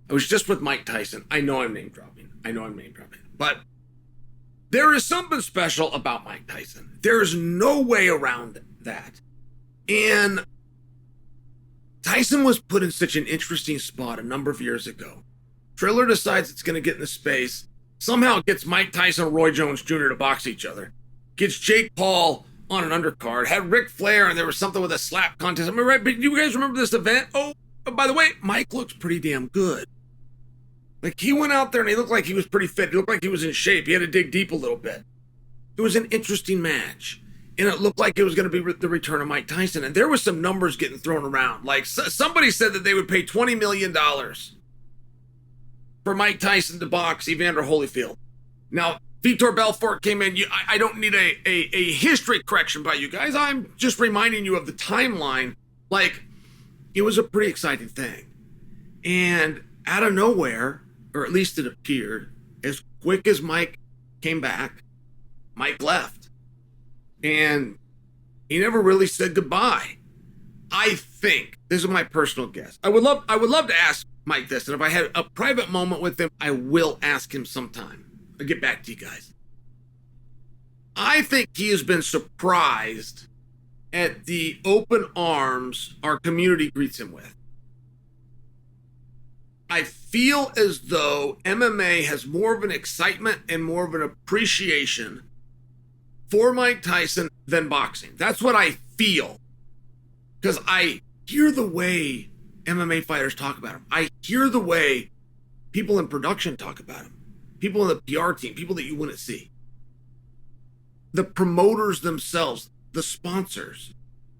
I was just with Mike Tyson. I know I'm name dropping. But there is something special about Mike Tyson. There is no way around that. And Tyson was put in such an interesting spot a number of years ago. Triller decides it's going to get in the space. Somehow gets Mike Tyson and Roy Jones Jr. to box each other. Gets Jake Paul on an undercard. Had Ric Flair, and there was something with a slap contest. I mean, right? But do you guys remember this event? Oh, by the way, Mike looks pretty damn good. Like, he went out there and he looked like he was pretty fit. He looked like he was in shape. He had to dig deep a little bit. It was an interesting match. And it looked like it was going to be the return of Mike Tyson. And there was some numbers getting thrown around. Like, somebody said that they would pay $20 million for Mike Tyson to box Evander Holyfield. Now, Vitor Belfort came in. I don't need a history correction by you guys. I'm just reminding you of the timeline. Like, it was a pretty exciting thing. And out of nowhere, or at least it appeared, as quick as Mike came back, Mike left. And he never really said goodbye. I think, this is my personal guess, I would love to ask Mike this, and if I had a private moment with him, I will ask him sometime. I'll get back to you guys. I think he has been surprised at the open arms our community greets him with. I feel as though MMA has more of an excitement and more of an appreciation for Mike Tyson than boxing. That's what I feel. Because I hear the way MMA fighters talk about him. I hear the way people in production talk about him. People in the PR team, people that you wouldn't see. The promoters themselves, the sponsors.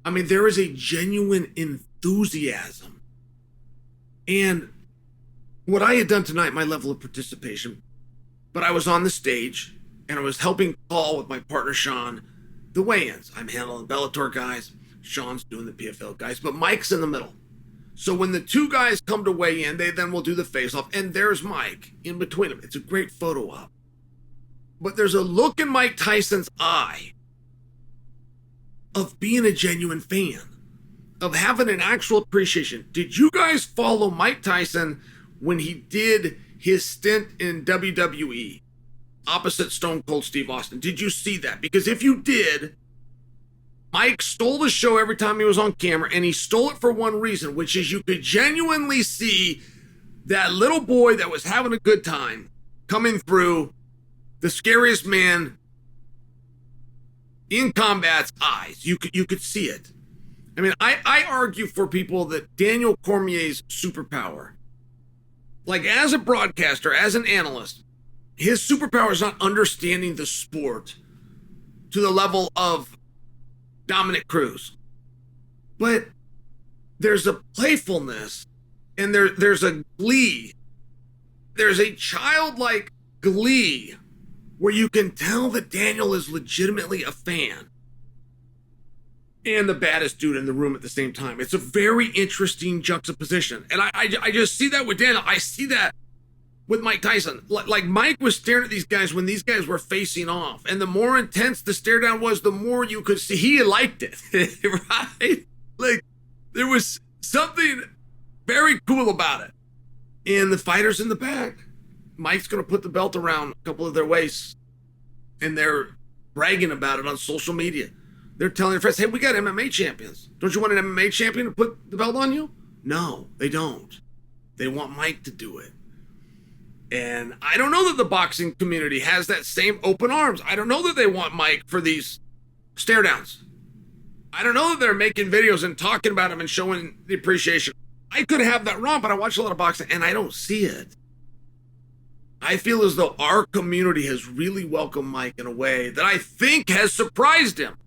I mean, there is a genuine enthusiasm. And what I had done tonight, my level of participation, but I was on the stage and I was helping call with my partner, Sean, the weigh-ins. I'm handling Bellator guys. Sean's doing the PFL guys, but Mike's in the middle. So when the two guys come to weigh in, they then will do the face-off, and there's Mike in between them. It's a great photo op. But there's a look in Mike Tyson's eye of being a genuine fan, of having an actual appreciation. Did you guys follow Mike Tyson when he did his stint in WWE opposite Stone Cold Steve Austin? Did you see that? Because if you did, Mike stole the show every time he was on camera, and he stole it for one reason, which is you could genuinely see that little boy that was having a good time coming through the scariest man in combat's eyes. You could see it. I mean, I argue for people that Daniel Cormier's superpower, like as a broadcaster, as an analyst, his superpower is not understanding the sport to the level of Dominic Cruz. But there's a playfulness and there's a glee. There's a childlike glee where you can tell that Daniel is legitimately a fan and the baddest dude in the room at the same time. It's a very interesting juxtaposition. And I just see that with Daniel. I see that with Mike Tyson. Like Mike was staring at these guys when these guys were facing off. And the more intense the stare down was, the more you could see he liked it, right? Like there was something very cool about it. And the fighters in the back, Mike's going to put the belt around a couple of their waists and they're bragging about it on social media. They're telling their friends, hey, we got MMA champions. Don't you want an MMA champion to put the belt on you? No, they don't. They want Mike to do it. And I don't know that the boxing community has that same open arms. I don't know that they want Mike for these stare downs. I don't know that they're making videos and talking about him and showing the appreciation. I could have that wrong, but I watch a lot of boxing and I don't see it. I feel as though our community has really welcomed Mike in a way that I think has surprised him.